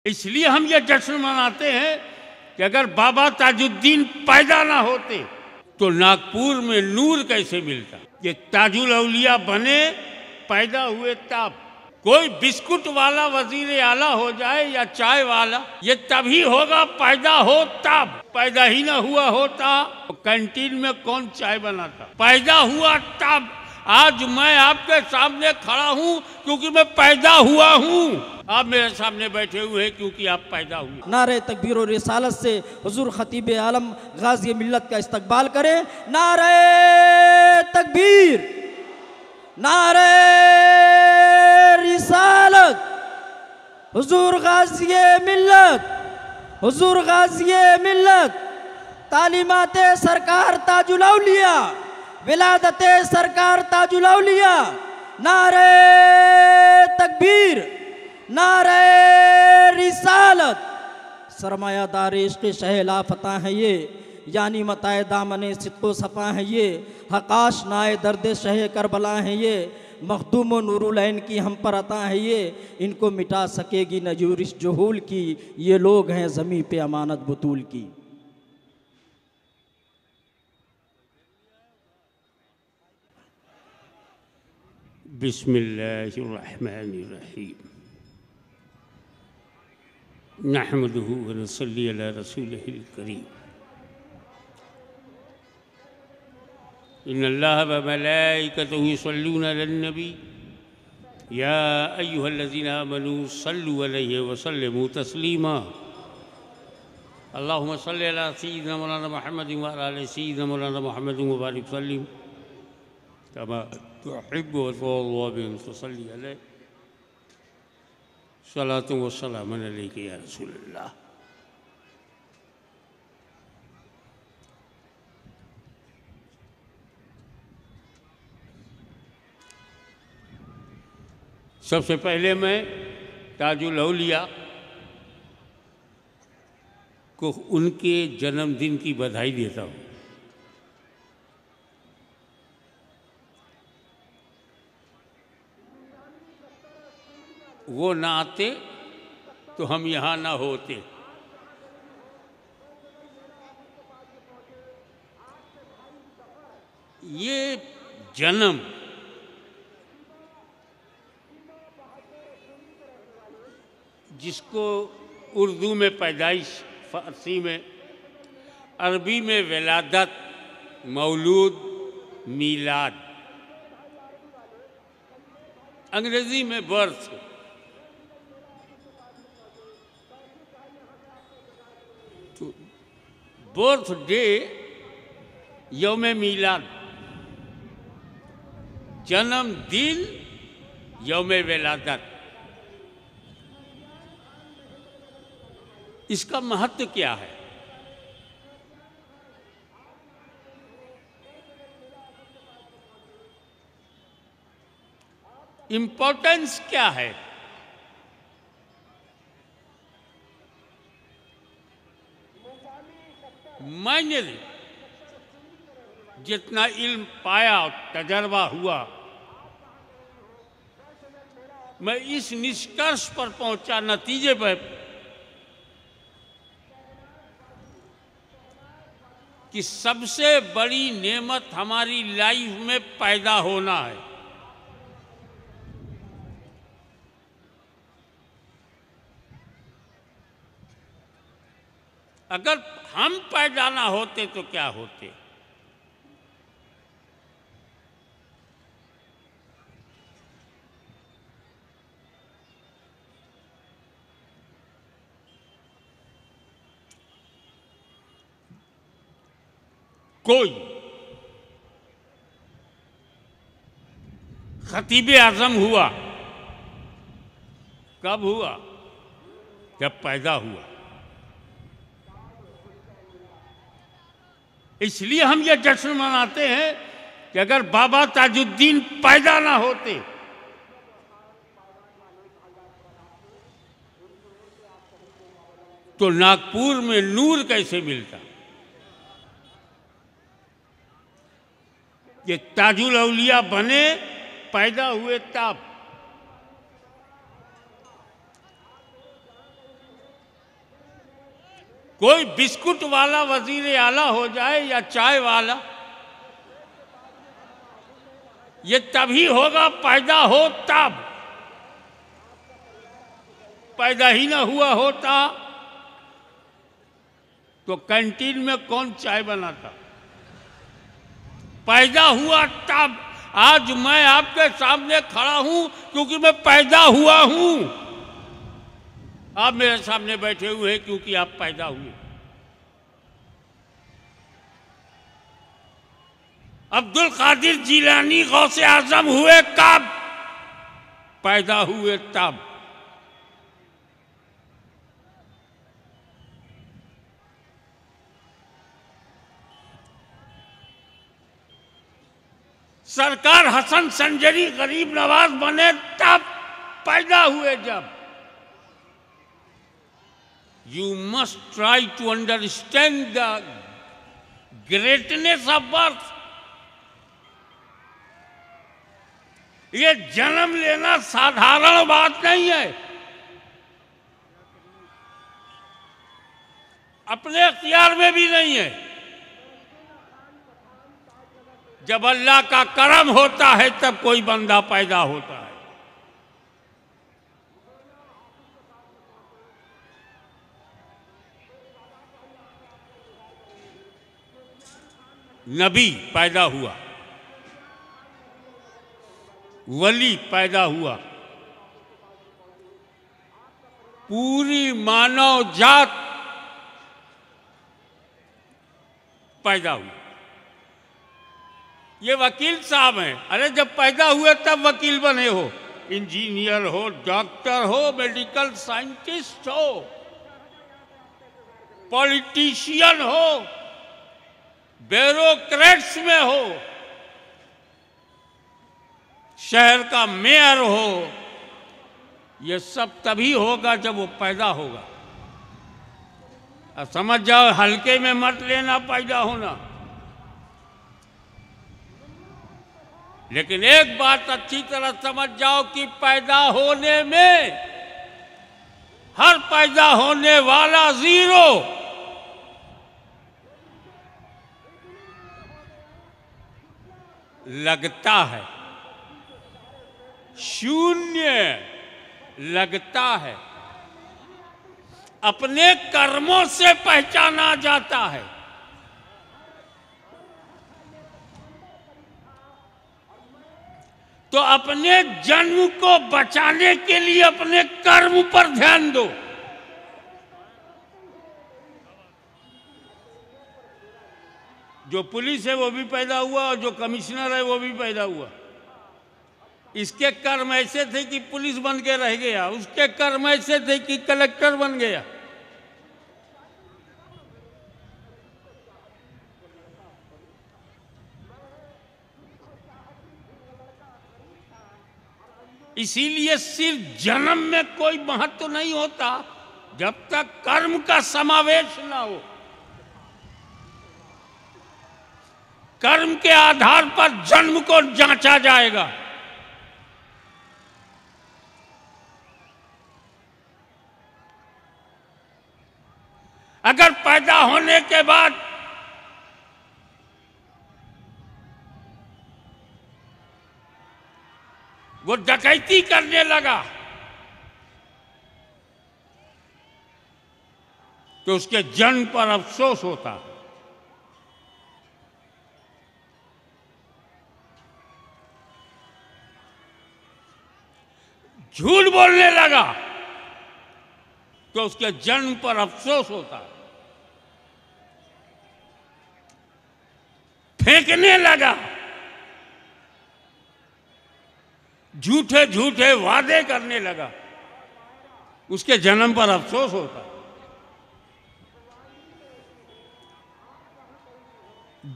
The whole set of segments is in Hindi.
इसलिए हम ये जश्न मनाते हैं कि अगर बाबा ताजुद्दीन पैदा ना होते तो नागपुर में नूर कैसे मिलता। ये ताजुल औलिया बने पैदा हुए तब। कोई बिस्कुट वाला वजीर आला हो जाए या चाय वाला, ये तभी होगा पैदा हो तब। पैदा ही ना हुआ होता तो कैंटीन में कौन चाय बनाता। पैदा हुआ तब। आज मैं आपके सामने खड़ा हूँ क्योंकि मैं पैदा हुआ हूँ। आप मेरे सामने बैठे हुए हैं क्योंकि आप पैदा हुए। नारे तकबीर और रिसालत से हुजूर खतीब आलम गाजी मिल्लत का इस्तकबाल करें। नारे तकबीर, नारे रिसालत, हुजूर गाजी मिल्लत, हुजूर गाजी मिल्लत, तालीमाते सरकार ताजुल औलिया, विलादते सरकार ताजुल औलिया। नारे तकबीर, नारे रिसालत। सरमायादार इश्क़ शहला फता है ये, यानी मताए दामने सिद्को सफ़ा है ये। हकाश नाए दर्द शह करबला है ये, मखदूम व नूरुलैन की हम पर अता है ये। इनको मिटा सकेगी न यूरिश जुहूल की, ये लोग हैं ज़मीं पे अमानत बतूल की। बिस्मिल्लाहिर्रहमानिर्रहीम। नहमदुहु व नसल्ली अला रसूलिहिल करीम। इन्नल्लाह व मलाइकतहु युसल्लूना अलन नबी या अय्युहल्लज़ीना आमनू सल्लु अलैहि व सल्लिमू तस्लीमा। अल्लाहुम्मा सल्लि अला सय्यिदिना मौलाना मुहम्मदिन व अला आलि सय्यिदिना मौलाना मुहम्मदिन व बारिक वसल्लिम कमा तुहिब्बु व तुर्ज़ा बिहिम फसल्लि अलैहि सलातु व सलामुन अलैका या रसूलल्लाह। सबसे पहले मैं ताजुल औलिया को उनके जन्मदिन की बधाई देता हूँ। वो ना आते तो हम यहाँ ना होते। ये जन्म जिसको उर्दू में पैदाइश, फ़ारसी में, अरबी में विलादत, मौलूद, मीलाद, अंग्रेज़ी में बर्थ। तो बर्थ डे यौम मीलाद, जन्मदिन यौम विलादत। इसका महत्व क्या है? इम्पोर्टेंस क्या है? मैंने जितना इल्म पाया, तजर्बा हुआ, मैं इस निष्कर्ष पर पहुंचा, नतीजे पर, कि सबसे बड़ी नेमत हमारी लाइफ में पैदा होना है। अगर हम पैदा ना होते तो क्या होते? कोई खतीब आज़म हुआ, कब हुआ? जब पैदा हुआ। इसलिए हम ये जश्न मनाते हैं कि अगर बाबा ताजुद्दीन पैदा ना होते तो नागपुर में नूर कैसे मिलता। ये ताजुल औलिया बने पैदा हुए तब। कोई बिस्कुट वाला वजीर आला हो जाए या चाय वाला, ये तभी होगा पैदा हो तब। पैदा ही ना हुआ होता तो कैंटीन में कौन चाय बनाता। पैदा हुआ तब। आज मैं आपके सामने खड़ा हूं क्योंकि मैं पैदा हुआ हूं। आप मेरे सामने बैठे हुए हैं क्योंकि आप पैदा हुए। अब्दुल कादिर जिलानी गौसे आजम हुए कब? पैदा हुए तब। सरकार हसन संजरी गरीब नवाज बने तब पैदा हुए जब। You must try to understand the greatness of birth. ये जन्म लेना साधारण बात नहीं है। अपने इख्तियार में भी नहीं है। जब अल्लाह का करम होता है तब कोई बंदा पैदा होता है। नबी पैदा हुआ, वली पैदा हुआ, पूरी मानव जात पैदा हुई। ये वकील साहब हैं। अरे जब पैदा हुए तब वकील बने हो। इंजीनियर हो, डॉक्टर हो, मेडिकल साइंटिस्ट हो, पॉलिटिशियन हो, ब्यूरोक्रेट्स में हो, शहर का मेयर हो, ये सब तभी होगा जब वो पैदा होगा। अब समझ जाओ, हल्के में मत लेना पैदा होना। लेकिन एक बात अच्छी तरह समझ जाओ कि पैदा होने में हर पैदा होने वाला जीरो। लगता है, शून्य लगता है, अपने कर्मों से पहचाना जाता है। तो अपने जन्म को बचाने के लिए अपने कर्म पर ध्यान दो। जो पुलिस है वो भी पैदा हुआ और जो कमिश्नर है वो भी पैदा हुआ। इसके कर्म ऐसे थे कि पुलिस बन के रह गया, उसके कर्म ऐसे थे कि कलेक्टर बन गया। इसीलिए सिर्फ जन्म में कोई महत्व नहीं होता जब तक कर्म का समावेश ना हो। कर्म के आधार पर जन्म को जांचा जाएगा। अगर पैदा होने के बाद वो डकैती करने लगा तो उसके जन्म पर अफसोस होता। झूठ बोलने लगा तो उसके जन्म पर अफसोस होता। फेंकने लगा, झूठे झूठे वादे करने लगा, उसके जन्म पर अफसोस होता।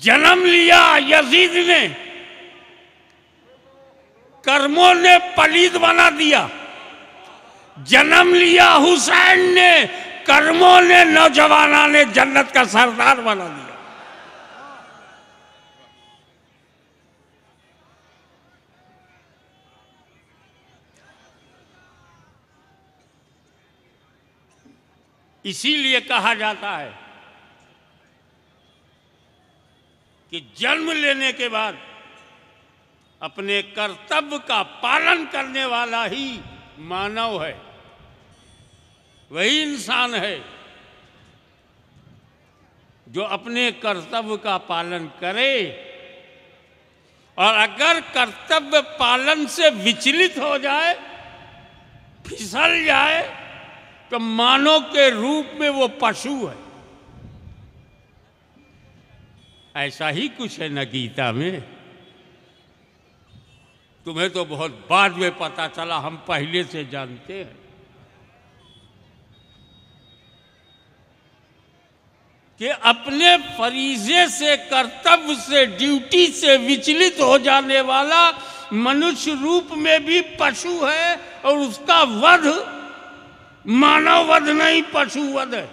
जन्म लिया यजीद ने, कर्मों ने पलीद बना दिया। जन्म लिया हुसैन ने, कर्मों ने नौजवाना ने जन्नत का सरदार बना दिया। इसीलिए कहा जाता है कि जन्म लेने के बाद अपने कर्तव्य का पालन करने वाला ही मानव है, वही इंसान है जो अपने कर्तव्य का पालन करे। और अगर कर्तव्य पालन से विचलित हो जाए, फिसल जाए, तो मानव के रूप में वो पशु है। ऐसा ही कुछ है न गीता में। तुम्हें तो बहुत बाद में पता चला, हम पहले से जानते हैं कि अपने फरीजे से, कर्तव्य से, ड्यूटी से विचलित हो जाने वाला मनुष्य रूप में भी पशु है, और उसका वध मानव वध नहीं, पशु वध है।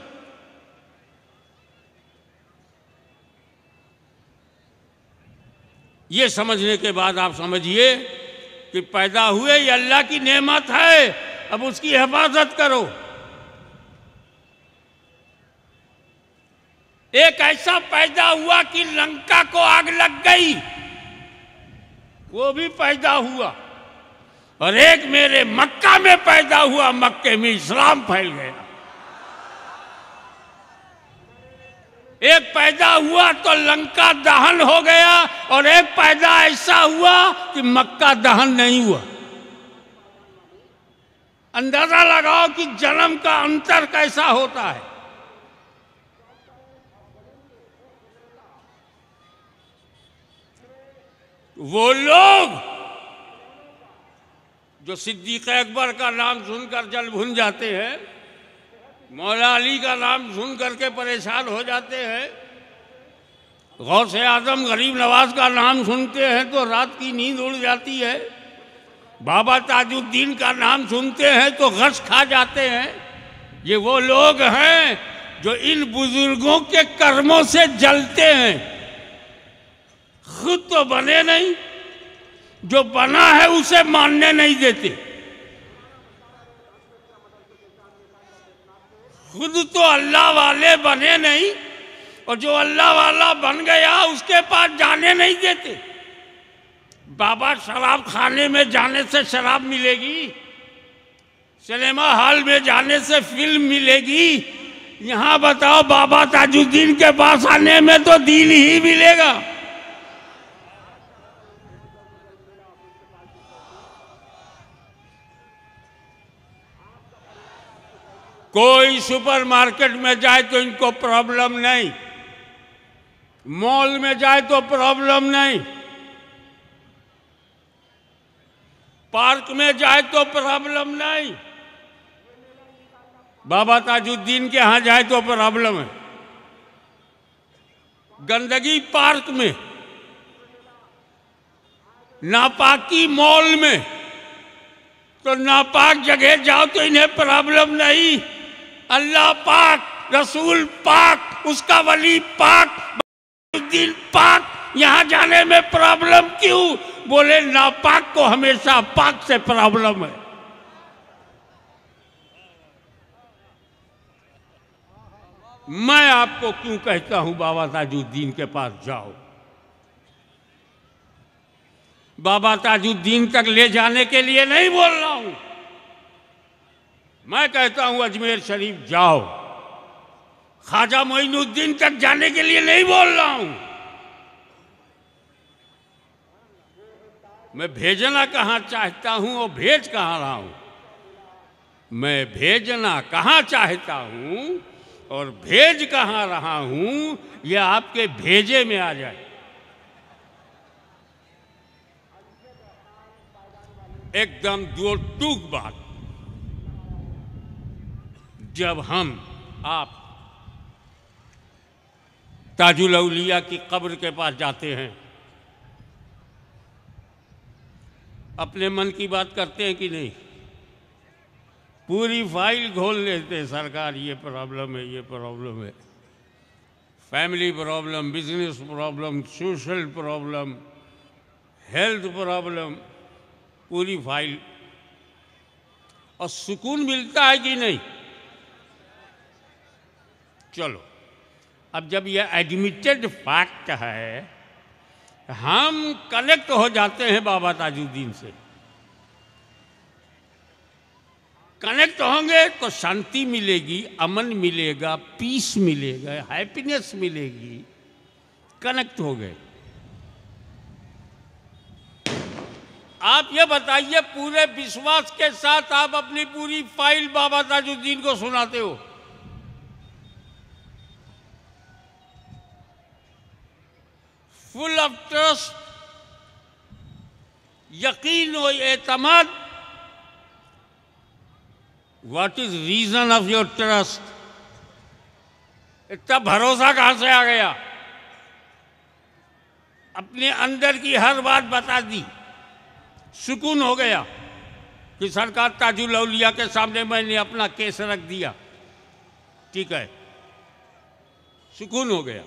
ये समझने के बाद आप समझिए कि पैदा हुए ये अल्लाह की नेमत है, अब उसकी हिफाजत करो। एक ऐसा पैदा हुआ कि लंका को आग लग गई, वो भी पैदा हुआ। और एक मेरे मक्का में पैदा हुआ, मक्के में इस्लाम फैल गया। एक पैदा हुआ तो लंका दहन हो गया, और एक पैदा ऐसा हुआ कि मक्का दहन नहीं हुआ। अंदाजा लगाओ कि जन्म का अंतर कैसा होता है। वो लोग जो सिद्दीक़ अकबर का नाम सुनकर जल भुन जाते हैं, मौला अली का नाम सुन करके परेशान हो जाते हैं, गौसे आजम गरीब नवाज का नाम सुनते हैं तो रात की नींद उड़ जाती है, बाबा ताजुद्दीन का नाम सुनते हैं तो गश खा जाते हैं, ये वो लोग हैं जो इन बुजुर्गों के कर्मों से जलते हैं। खुद तो बने नहीं, जो बना है उसे मानने नहीं देते। खुद तो अल्लाह वाले बने नहीं, और जो अल्लाह वाला बन गया उसके पास जाने नहीं देते। बाबा शराब खाने में जाने से शराब मिलेगी, सिनेमा हॉल में जाने से फिल्म मिलेगी, यहाँ बताओ बाबा ताजुद्दीन के पास आने में तो दीन ही मिलेगा। कोई सुपरमार्केट में जाए तो इनको प्रॉब्लम नहीं, मॉल में जाए तो प्रॉब्लम नहीं, पार्क में जाए तो प्रॉब्लम नहीं, बाबा ताजुद्दीन के यहां जाए तो प्रॉब्लम है। गंदगी पार्क में, नापाकी मॉल में, तो नापाक जगह जाओ तो इन्हें प्रॉब्लम नहीं। अल्लाह पाक, रसूल पाक, उसका वली पाक, दिन पाक, यहां जाने में प्रॉब्लम क्यों? बोले नापाक को हमेशा पाक से प्रॉब्लम है। मैं आपको क्यों कहता हूं बाबा ताजुद्दीन के पास जाओ? बाबा ताजुद्दीन तक ले जाने के लिए नहीं बोल रहा हूं, मैं कहता हूं अजमेर शरीफ जाओ। ख्वाजा मोइनुद्दीन तक जाने के लिए नहीं बोल रहा हूं। मैं भेजना कहां चाहता हूं और भेज कहां रहा हूं। मैं भेजना कहां चाहता हूं और भेज कहां रहा हूं, यह आपके भेजे में आ जाए। एकदम दो टूक बात। जब आप ताजुल औलिया की कब्र के पास जाते हैं, अपने मन की बात करते हैं कि नहीं? पूरी फाइल खोल लेते हैं, सरकार ये प्रॉब्लम है, ये प्रॉब्लम है, family problem, business problem, social problem, health problem, पूरी फाइल। और सुकून मिलता है कि नहीं? चलो, अब जब ये एडमिटेड फैक्ट है, हम कनेक्ट हो जाते हैं बाबा ताजुद्दीन से। कनेक्ट होंगे तो शांति मिलेगी, अमन मिलेगा, पीस मिलेगा, हैप्पीनेस मिलेगी। कनेक्ट हो गए। आप ये बताइए, पूरे विश्वास के साथ आप अपनी पूरी फाइल बाबा ताजुद्दीन को सुनाते हो। फुल ऑफ ट्रस्ट, यकीन और एतमाद। What is reason of your trust? इतना भरोसा कहां से आ गया? अपने अंदर की हर बात बता दी, सुकून हो गया कि सरकार ताजुल औलिया के सामने मैंने अपना केस रख दिया, ठीक है, सुकून हो गया।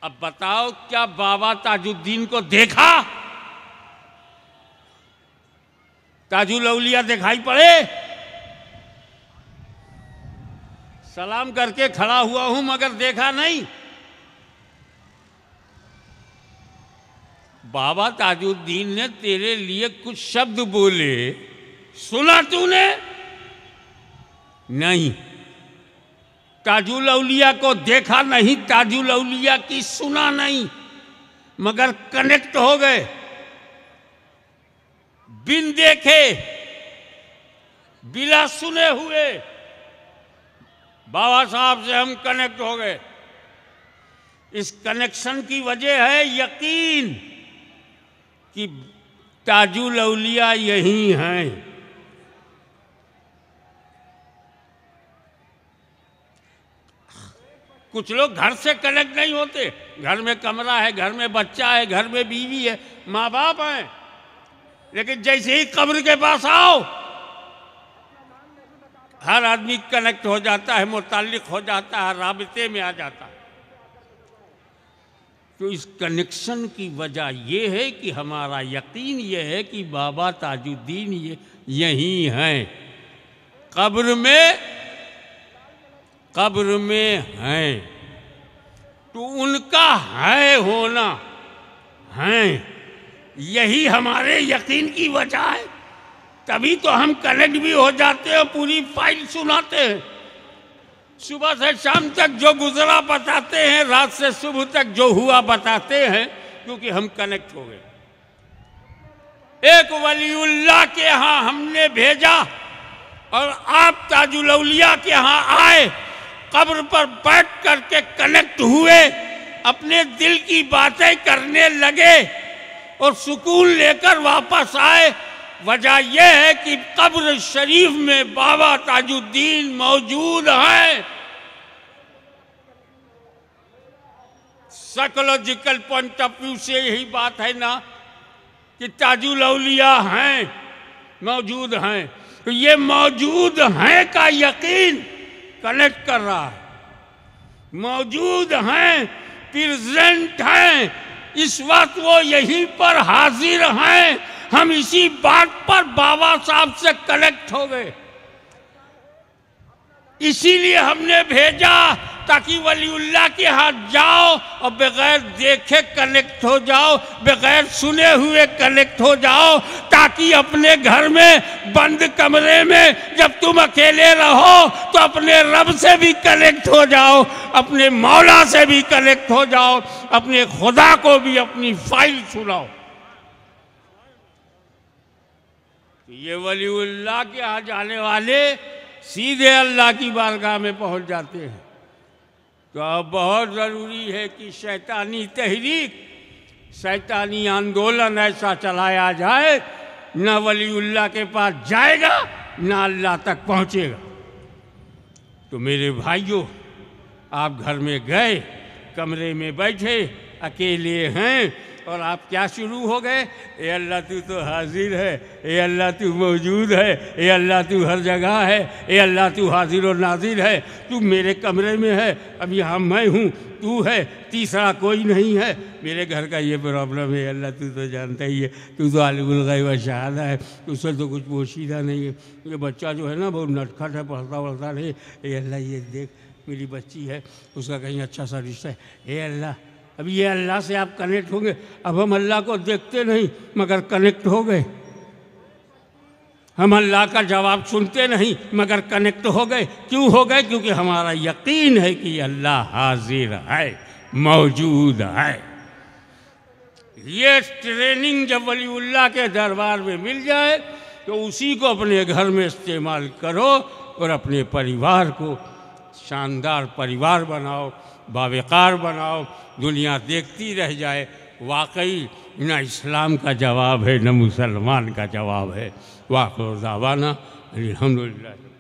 अब बताओ, क्या बाबा ताजुद्दीन को देखा? ताजुल औलिया दिखाई पड़े? सलाम करके खड़ा हुआ हूं मगर देखा नहीं। बाबा ताजुद्दीन ने तेरे लिए कुछ शब्द बोले, सुना तूने? नहीं। ताजुल औलिया को देखा नहीं, ताजुल औलिया की सुना नहीं, मगर कनेक्ट हो गए। बिन देखे, बिना सुने हुए बाबा साहब से हम कनेक्ट हो गए। इस कनेक्शन की वजह है यकीन कि ताजुल औलिया यही हैं। कुछ लोग घर से कनेक्ट नहीं होते। घर में कमरा है, घर में बच्चा है, घर में बीवी है, माँ बाप हैं, लेकिन जैसे ही कब्र के पास आओ, हर आदमी कनेक्ट हो जाता है, मुताल्लिक हो जाता है, राबिते में आ जाता है। तो इस कनेक्शन की वजह यह है कि हमारा यकीन यह है कि बाबा ताजुद्दीन यही हैं, कब्र में हैं। तो उनका है होना है, यही हमारे यकीन की वजह है। तभी तो हम कनेक्ट भी हो जाते हैं, पूरी फाइल सुनाते हैं। सुबह से शाम तक जो गुजरा बताते हैं, रात से सुबह तक जो हुआ बताते हैं, क्योंकि हम कनेक्ट हो गए। एक वलीउल्लाह के यहाँ हमने भेजा और आप ताजुल औलिया के यहाँ आए, कब्र पर बैठ करके कनेक्ट हुए, अपने दिल की बातें करने लगे और सुकून लेकर वापस आए। वजह यह है कि कब्र शरीफ में बाबा ताजुद्दीन मौजूद हैं। साइकोलॉजिकल पॉइंट ऑफ व्यू से यही बात है ना कि ताजुल औलिया हैं, मौजूद हैं। तो ये मौजूद हैं का यकीन कनेक्ट कर रहा है। मौजूद हैं, प्रेजेंट हैं, इस वक्त वो यहीं पर हाजिर हैं। हम इसी बात पर बाबा साहब से कनेक्ट हो गए। इसीलिए हमने भेजा ताकि वलीउल्लाह के हाथ जाओ और बगैर देखे कनेक्ट हो जाओ, बगैर सुने हुए कनेक्ट हो जाओ, ताकि अपने घर में बंद कमरे में जब तुम अकेले रहो तो अपने रब से भी कनेक्ट हो जाओ, अपने मौला से भी कनेक्ट हो जाओ, अपने खुदा को भी अपनी फाइल सुनाओ। ये वलीउल्लाह के यहाँ जाने वाले सीधे अल्लाह की बारगाह में पहुंच जाते हैं। तो अब बहुत ज़रूरी है कि शैतानी तहरीक, शैतानी आंदोलन ऐसा चलाया जाए, न वलीउल्लाह के पास जाएगा न अल्लाह तक पहुंचेगा। तो मेरे भाइयों, आप घर में गए, कमरे में बैठे, अकेले हैं, और आप क्या शुरू हो गए? ए अल्लाह तू तो हाजिर है, ए अल्लाह तू मौजूद है, ए अल्लाह तू हर जगह है, ए अल्लाह तू हाजिर और नाजिर है, तू मेरे कमरे में है, अब यहाँ मैं हूँ, तू है, तीसरा कोई नहीं है। मेरे घर का ये प्रॉब्लम है, अल्लाह तू तो जानता ही है, तू तो आलिमुल गैब व शहादा है, उससे तो कुछ पोशीदा नहीं है। ये बच्चा जो है ना बहुत नटखट है, पढ़ता नहीं, ए अल्लाह ये देख मेरी बच्ची है, उसका कहीं अच्छा सा रिश्ता है, हे अल्लाह, अब ये अल्लाह से आप कनेक्ट होंगे। अब हम अल्लाह को देखते नहीं मगर कनेक्ट हो गए, हम अल्लाह का जवाब सुनते नहीं मगर कनेक्ट हो गए। क्यों हो गए? क्योंकि हमारा यकीन है कि अल्लाह हाजिर है, मौजूद है। ये ट्रेनिंग जब वलीउल्लाह के दरबार में मिल जाए तो उसी को अपने घर में इस्तेमाल करो और अपने परिवार को शानदार परिवार बनाओ, बावकार बनाओ, दुनिया देखती रह जाए वाकई न इस्लाम का जवाब है न मुसलमान का जवाब है। वाक़िअ दावाना अल्हम्दुलिल्लाह।